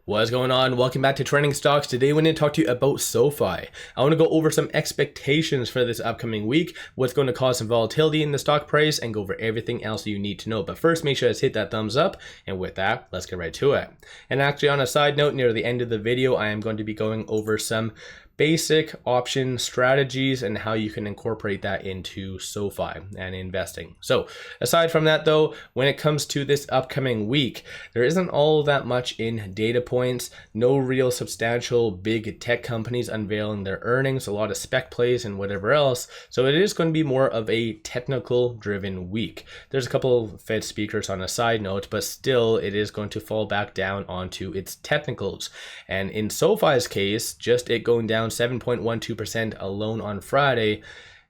What's going on? Welcome back to Trending Stocks. Today we're going to talk to you about SoFi. I want to go over some expectations for this upcoming week, what's going to cause some volatility in the stock price, and go over everything else you need to know. But first, make sure to hit that thumbs up, and with that, let's get right to it. And actually, on a side note, near the end of the video, I am going to be going over some basic option strategies and how you can incorporate that into SoFi and investing. So aside from that though, when it comes to this upcoming week, there isn't all that much in data points, no real substantial big tech companies unveiling their earnings, a lot of spec plays and whatever else. So it is going to be more of a technical driven week. There's a couple of Fed speakers on a side note, but still it is going to fall back down onto its technicals. And in SoFi's case, just it going down 7.12% alone on Friday,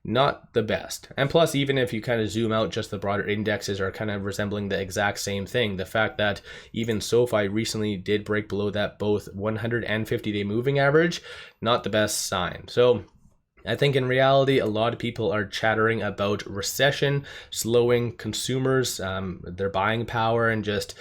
not the best. And plus, even if you kind of zoom out, just the broader indexes are kind of resembling the exact same thing. The fact that even SoFi recently did break below that both 100 and 50-day moving average, not the best sign. So I think in reality, a lot of people are chattering about recession, slowing consumers, their buying power, and just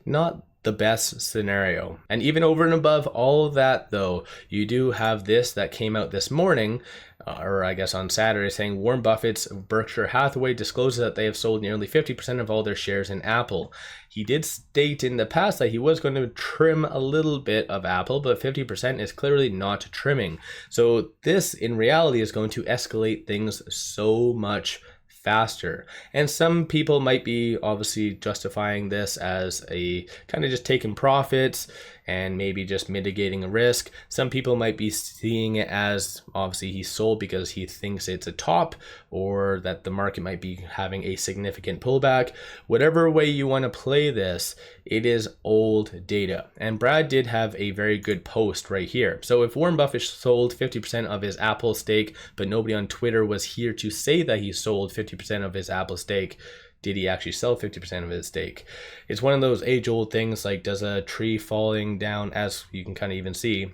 not the best scenario. And even over and above all of that though, you do have this that came out this morning, or I guess on Saturday, saying Warren Buffett's Berkshire Hathaway discloses that they have sold nearly 50% of all their shares in Apple. He did state in the past that he was going to trim a little bit of Apple, but 50% is clearly not trimming. So this in reality is going to escalate things so much faster. And some people might be obviously justifying this as a kind of just taking profits and maybe just mitigating a risk. Some people might be seeing it as obviously he sold because he thinks it's a top, or that the market might be having a significant pullback. Whatever way you want to play this, it is old data. And Brad did have a very good post right here. So if Warren Buffett sold 50% of his Apple stake, but nobody on Twitter was here to say that he sold 50% of his Apple stake, did he actually sell 50% of his stake? It's one of those age-old things, like does a tree falling down, as you can kind of even see,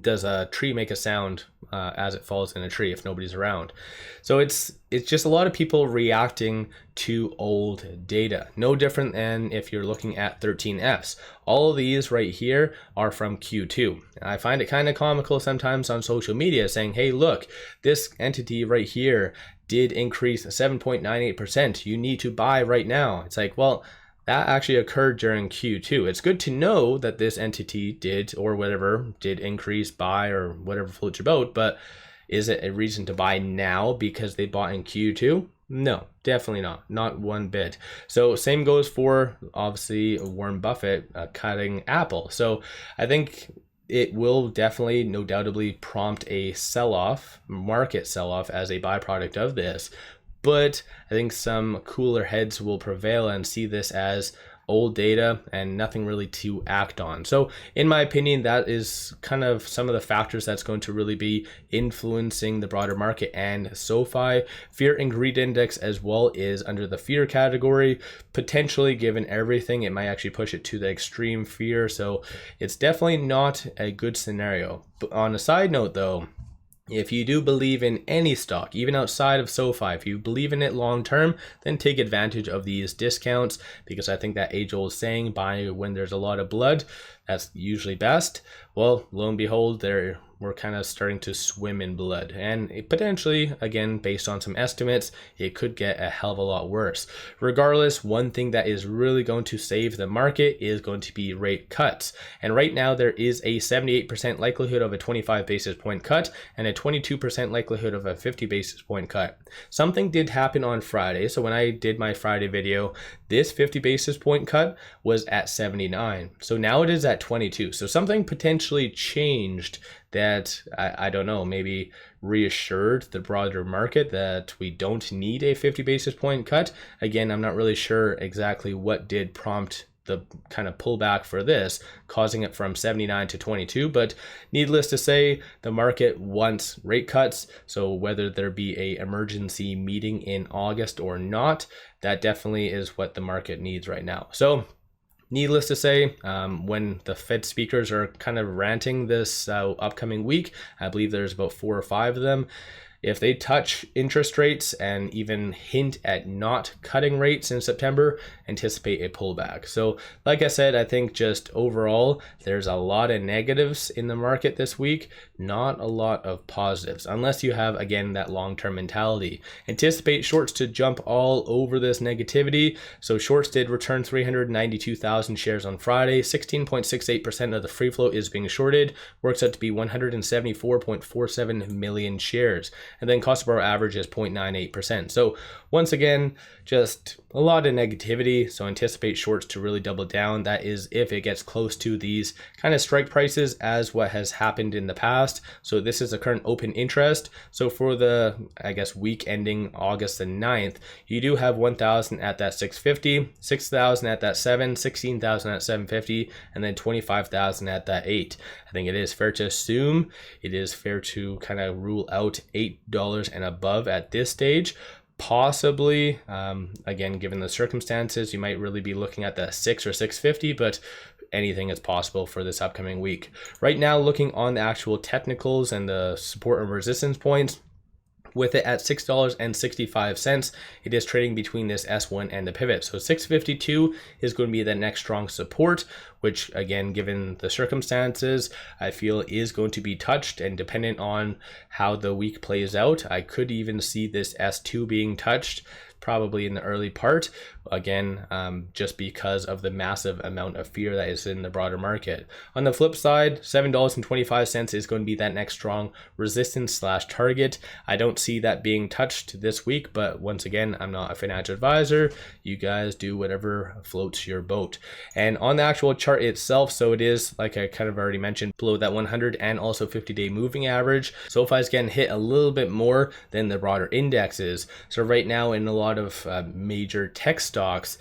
does a tree make a sound as it falls in a tree if nobody's around? So it's just a lot of people reacting to old data. No different than if you're looking at 13Fs. All of these right here are from Q2. And I find it kind of comical sometimes on social media saying, hey, look, this entity right here did increase 7.98%. You need to buy right now. It's like, well, that actually occurred during Q2. It's good to know that this entity did, or whatever, did increase, buy, or whatever floats your boat, but is it a reason to buy now because they bought in Q2? No, definitely not one bit. So same goes for obviously Warren Buffett cutting Apple. So I think it will definitely, no doubtably, prompt a sell-off, market sell-off as a byproduct of this. But I think some cooler heads will prevail and see this as old data and nothing really to act on. So in my opinion, that is kind of some of the factors that's going to really be influencing the broader market. And SoFi fear and greed index as well is under the fear category. Potentially, given everything, it might actually push it to the extreme fear. So it's definitely not a good scenario. But on a side note though, if you do believe in any stock, even outside of SoFi, if you believe in it long term, then take advantage of these discounts, because I think that age-old saying, buy when there's a lot of blood, that's usually best. Well, lo and behold, we're kind of starting to swim in blood, and it potentially, again, based on some estimates, it could get a hell of a lot worse. Regardless, one thing that is really going to save the market is going to be rate cuts. And right now there is a 78% likelihood of a 25 basis point cut and a 22% likelihood of a 50 basis point cut. Something did happen on Friday. So when I did my Friday video, this 50 basis point cut was at 79. So now it is at 22. So something potentially changed that, I don't know, maybe reassured the broader market that we don't need a 50 basis point cut. Again, I'm not really sure exactly what did prompt the kind of pullback for this, causing it from 79 to 22. But needless to say, the market wants rate cuts. So whether there be a emergency meeting in August or not, that definitely is what the market needs right now. So needless to say, when the Fed speakers are kind of ranting this upcoming week, I believe there's about 4 or 5 of them, If they touch interest rates and even hint at not cutting rates in September, anticipate a pullback. So like I said, I think just overall, there's a lot of negatives in the market this week, not a lot of positives, unless you have, again, that long-term mentality. Anticipate shorts to jump all over this negativity. So shorts did return 392,000 shares on Friday. 16.68% of the free float is being shorted, works out to be 174.47 million shares. And then cost per hour average is 0.98%. So once again, just a lot of negativity. So anticipate shorts to really double down. That is if it gets close to these kind of strike prices as what has happened in the past. So this is the current open interest. So for the, I guess, week ending August the 9th, you do have 1,000 at that 650, 6,000 at that 7, 16,000 at 750, and then 25,000 at that 8. I think it is fair to assume, it is fair to kind of rule out $8 and above at this stage. Possibly, again, given the circumstances, you might really be looking at the 6 or 650, but anything is possible for this upcoming week. Right now, looking on the actual technicals and the support and resistance points, with it at $6.65, it is trading between this S1 and the pivot. So 652 is going to be the next strong support, which again, given the circumstances, I feel is going to be touched, and dependent on how the week plays out, I could even see this S2 being touched probably in the early part, again, just because of the massive amount of fear that is in the broader market. On the flip side, $7.25 is going to be that next strong resistance / target. I don't see that being touched this week, but once again, I'm not a financial advisor. You guys do whatever floats your boat. And on the actual chart itself, so it is, like I kind of already mentioned, below that 100 and also 50-day moving average. SoFi is getting hit a little bit more than the broader indexes. So right now, in a lot of major tech stocks,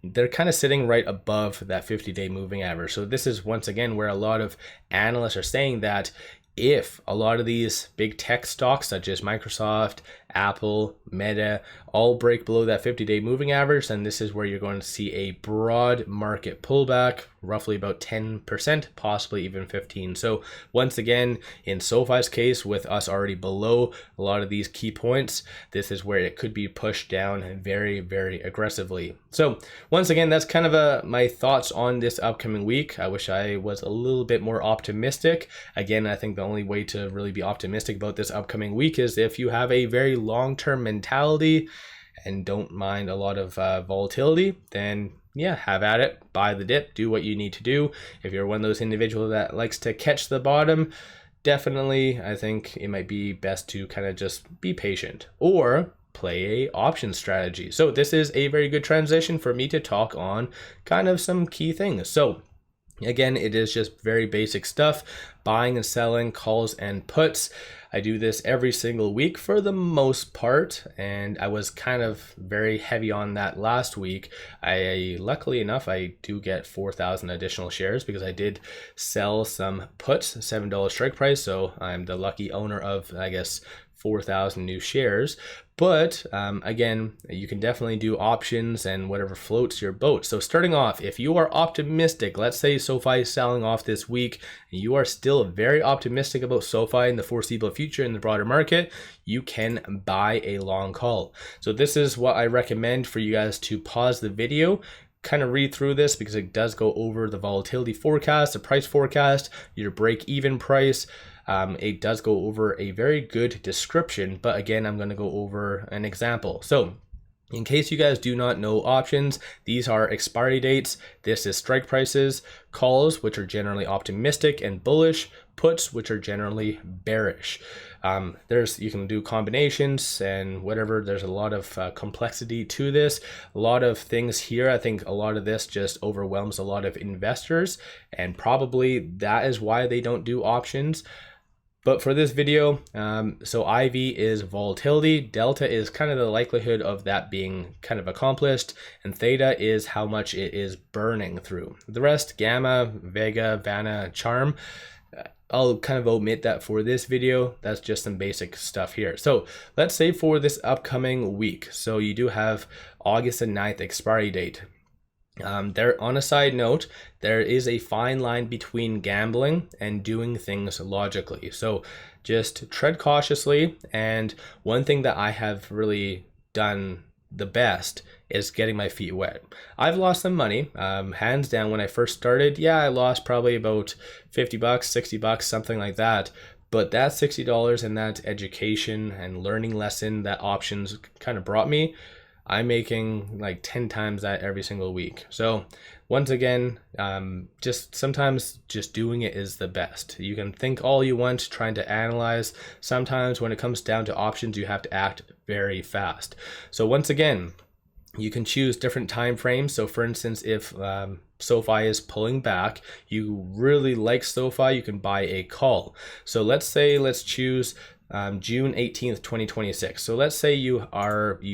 they're kind of sitting right above that 50-day moving average. So this is once again where a lot of analysts are saying that if a lot of these big tech stocks such as Microsoft, Apple, Meta, all break below that 50-day moving average, then this is where you're going to see a broad market pullback, roughly about 10%, possibly even 15%. So once again, in SoFi's case, with us already below a lot of these key points, this is where it could be pushed down very, very aggressively. So once again, that's kind of my thoughts on this upcoming week. I wish I was a little bit more optimistic. Again, I think the only way to really be optimistic about this upcoming week is if you have a very long-term mentality and don't mind a lot of volatility, then yeah, have at it, buy the dip, do what you need to do. If you're one of those individuals that likes to catch the bottom, definitely I think it might be best to kind of just be patient or play a option strategy. So this is a very good transition for me to talk on kind of some key things. So again, it is just very basic stuff, buying and selling calls and puts. I do this every single week for the most part, and I was kind of very heavy on that last week. Luckily enough, I do get 4,000 additional shares because I did sell some puts, $7 strike price, so I'm the lucky owner of, I guess, 4,000 new shares. But again, you can definitely do options and whatever floats your boat. So starting off, if you are optimistic, let's say SoFi is selling off this week, and you are still very optimistic about SoFi in the foreseeable future in the broader market, you can buy a long call. So this is what I recommend for you guys to pause the video, kind of read through this because it does go over the volatility forecast, the price forecast, your break-even price. It does go over a very good description, but again, I'm going to go over an example. So in case you guys do not know options, these are expiry dates. This is strike prices, calls, which are generally optimistic and bullish, puts, which are generally bearish. You can do combinations and whatever. There's a lot of complexity to this, a lot of things here. I think a lot of this just overwhelms a lot of investors, and probably that is why they don't do options. But for this video, so IV is volatility, delta is kind of the likelihood of that being kind of accomplished, and theta is how much it is burning through. The rest, gamma, vega, vana, charm, I'll kind of omit that for this video. That's just some basic stuff here. So let's say for this upcoming week, so you do have August the 9th expiry date. There, on a side note, there is a fine line between gambling and doing things logically. So just tread cautiously. And one thing that I have really done the best is getting my feet wet. I've lost some money, hands down. When I first started, yeah, I lost probably about $50, $60, something like that. But that $60 and that education and learning lesson that options kind of brought me, I'm making like 10 times that every single week. So once again, just sometimes just doing it is the best. You can think all you want, trying to analyze. Sometimes when it comes down to options, you have to act very fast. So once again, you can choose different time frames. So for instance, if SoFi is pulling back, you really like SoFi, you can buy a call. So let's choose June 18th, 2026. So let's say you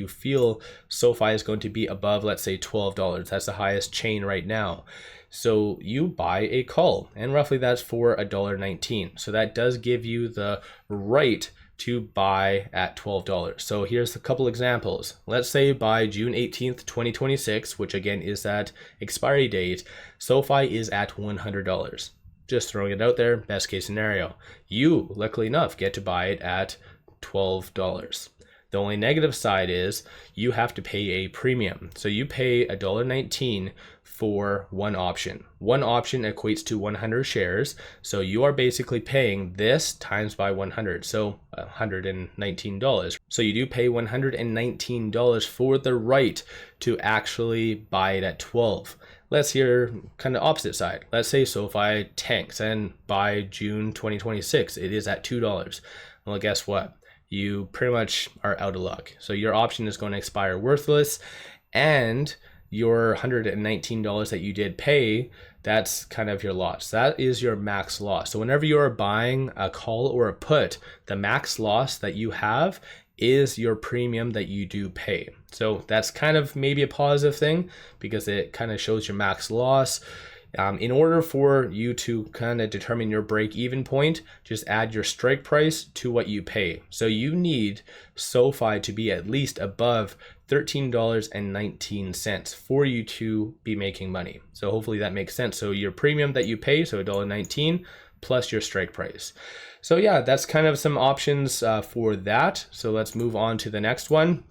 feel SoFi is going to be above, let's say $12. That's the highest chain right now. So you buy a call, and roughly that's for $1.19. So that does give you the right to buy at $12. So here's a couple examples. Let's say by June 18th, 2026, which again is that expiry date, SoFi is at $100. Just throwing it out there, best case scenario. You, luckily enough, get to buy it at $12. The only negative side is you have to pay a premium. So you pay $1.19 for one option. One option equates to 100 shares. So you are basically paying this times by 100. So $119. So you do pay $119 for the right to actually buy it at 12. Let's hear kind of opposite side. Let's say SoFi tanks and by June 2026, it is at $2. Well, guess what? You pretty much are out of luck. So your option is going to expire worthless, and your $119 that you did pay, that's kind of your loss. That is your max loss. So whenever you are buying a call or a put, the max loss that you have is your premium that you do pay. So that's kind of maybe a positive thing because it kind of shows your max loss. In order for you to kind of determine your break-even point, just add your strike price to what you pay. So you need SoFi to be at least above $13.19 for you to be making money. So hopefully that makes sense. So your premium that you pay, so $1.19 plus your strike price. So yeah, that's kind of some options for that. So let's move on to the next one.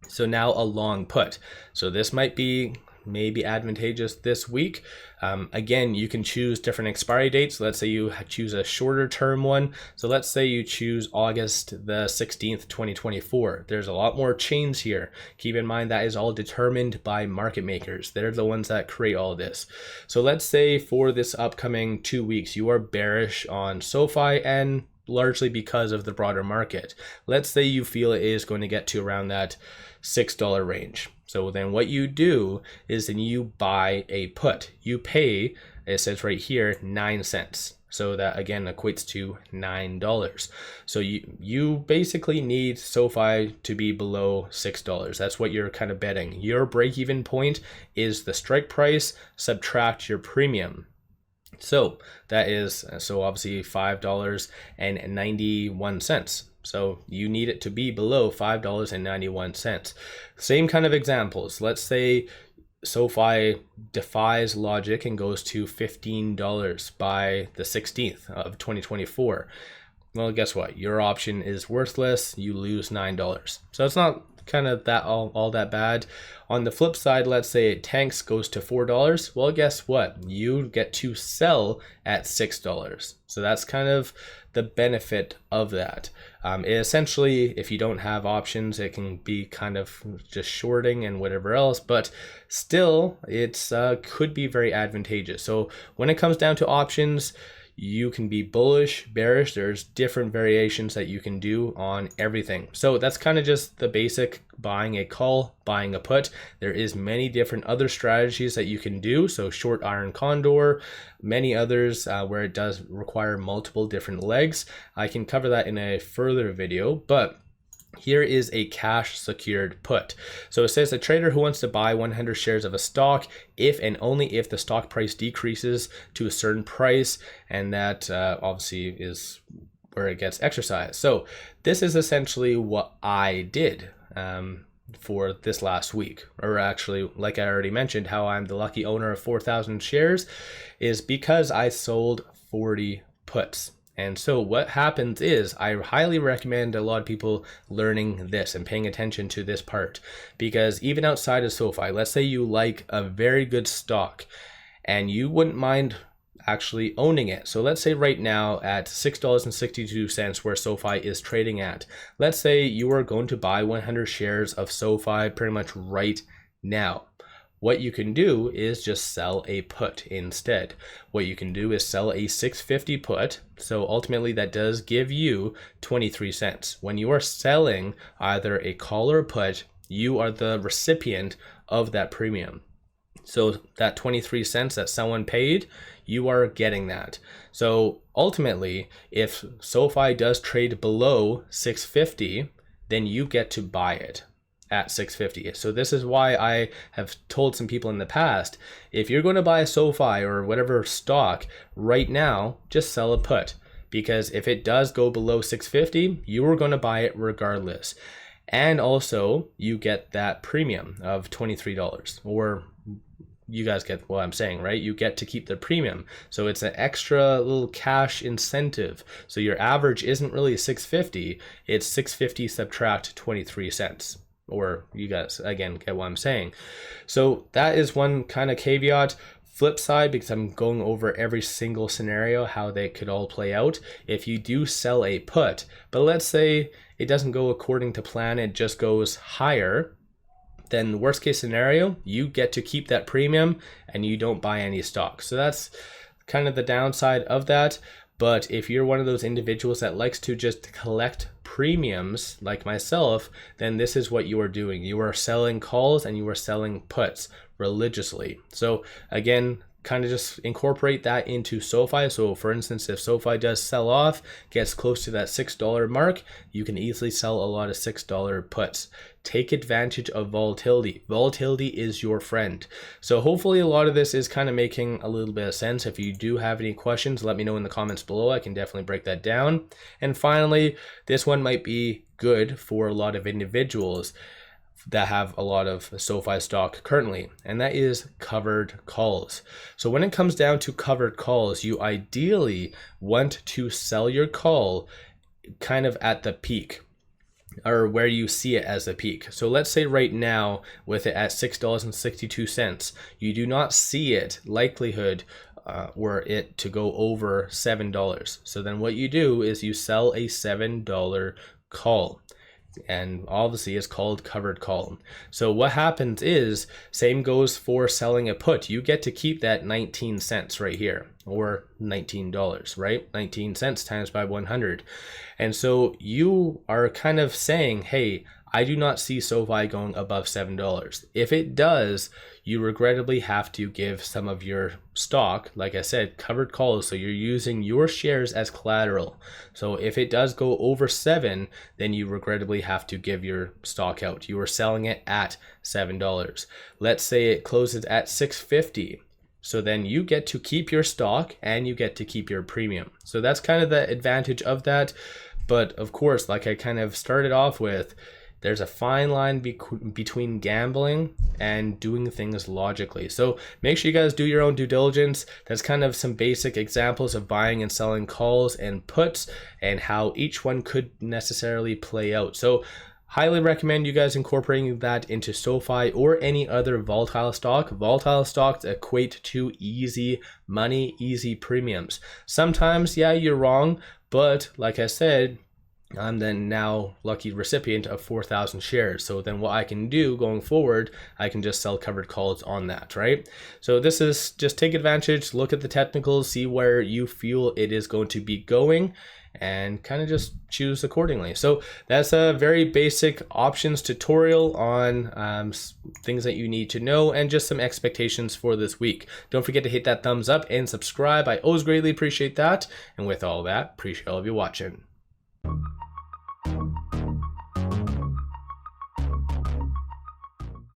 So now a long put. So this might be maybe advantageous this week. Again, you can choose different expiry dates. Let's say you choose a shorter term one. So let's say you choose August the 16th, 2024. There's a lot more chains here. Keep in mind that is all determined by market makers. They're the ones that create all this. So let's say for this upcoming 2 weeks, you are bearish on SoFi and largely because of the broader market. Let's say you feel it is going to get to around that $6 range. So then what you do is then you buy a put. You pay, it says right here, 9 cents. So that again equates to $9. So you basically need SoFi to be below $6. That's what you're kind of betting. Your break-even point is the strike price, subtract your premium. So that is, obviously $5.91. So you need it to be below $5.91. Same kind of examples. Let's say SoFi defies logic and goes to $15 by the 16th of 2024. Well, guess what? Your option is worthless. You lose $9. So it's not kind of that all that bad. On the flip side, let's say it tanks, goes to $4. Well, guess what? You get to sell at $6. So that's kind of the benefit of that. Essentially, if you don't have options, it can be kind of just shorting and whatever else, but still, it's could be very advantageous. So when it comes down to options, you can be bullish, bearish. There's different variations that you can do on everything. So that's kind of just the basic buying a call, buying a put. There is many different other strategies that you can do. So short iron condor, many others where it does require multiple different legs. I can cover that in a further video, but here is a cash secured put. So it says a trader who wants to buy 100 shares of a stock if and only if the stock price decreases to a certain price, and that obviously is where it gets exercised. So this is essentially what I did. for this last week, or actually, like I already mentioned, how I'm the lucky owner of 4,000 shares is because I sold 40 puts. And so what happens is I highly recommend a lot of people learning this and paying attention to this part, because even outside of SoFi, let's say you like a very good stock and you wouldn't mind actually owning it. So let's say right now at $6.62 where SoFi is trading at, let's say you are going to buy 100 shares of SoFi pretty much right now. What you can do is just sell a put instead. What you can do is sell a 650 put. So ultimately that does give you 23 cents. When you are selling either a call or a put, you are the recipient of that premium. So that 23 cents that someone paid, you are getting that. So ultimately, if SoFi does trade below 650, then you get to buy it at 650. So this is why I have told some people in the past, if you're going to buy a SoFi or whatever stock right now, just sell a put, because if it does go below 650, you are going to buy it regardless. And also you get that premium of $23, or you guys get what I'm saying, right? You get to keep the premium. So it's an extra little cash incentive. So your average isn't really 650, it's 650 subtract 23 cents. Or you guys, again, get what I'm saying. So that is one kind of caveat. Flip side, because I'm going over every single scenario, how they could all play out. If you do sell a put, but let's say it doesn't go according to plan, it just goes higher, then worst case scenario, you get to keep that premium and you don't buy any stock. So that's kind of the downside of that. But if you're one of those individuals that likes to just collect premiums like myself, then this is what you are doing. You are selling calls and you are selling puts religiously. So again, kind of just incorporate that into SoFi. So for instance, if SoFi does sell off, gets close to that $6 mark, you can easily sell a lot of $6 puts. Take advantage of volatility. Volatility is your friend. So hopefully a lot of this is kind of making a little bit of sense. If you do have any questions, let me know in the comments below. I can definitely break that down. And finally, this one might be good for a lot of individuals that have a lot of SoFi stock currently, and that is covered calls. So when it comes down to covered calls, you ideally want to sell your call kind of at the peak, or where you see it as a peak. So let's say right now with it at $6.62, you do not see it likelihood were it to go over $7. So then what you do is you sell a $7 call. And obviously it's called covered call. So what happens is, same goes for selling a put. You get to keep that 19 cents right here, or $19, right? 19 cents times by 100. And so you are kind of saying, hey, I do not see SoFi going above $7. If it does, you regrettably have to give some of your stock, like I said, covered calls. So you're using your shares as collateral. So if it does go over 7, then you regrettably have to give your stock out. You are selling it at $7. Let's say it closes at $6.50. So then you get to keep your stock and you get to keep your premium. So that's kind of the advantage of that. But of course, like I kind of started off with, there's a fine line between gambling and doing things logically. So make sure you guys do your own due diligence. That's kind of some basic examples of buying and selling calls and puts and how each one could necessarily play out. So highly recommend you guys incorporating that into SoFi or any other volatile stock. Volatile stocks equate to easy money, easy premiums. Sometimes, yeah, you're wrong, but like I said, I'm the now lucky recipient of 4,000 shares. So then what I can do going forward, I can just sell covered calls on that, right? So this is just take advantage, look at the technicals, see where you feel it is going to be going, and kind of just choose accordingly. So that's a very basic options tutorial on things that you need to know and just some expectations for this week. Don't forget to hit that thumbs up and subscribe. I always greatly appreciate that. And with all that, appreciate all of you watching.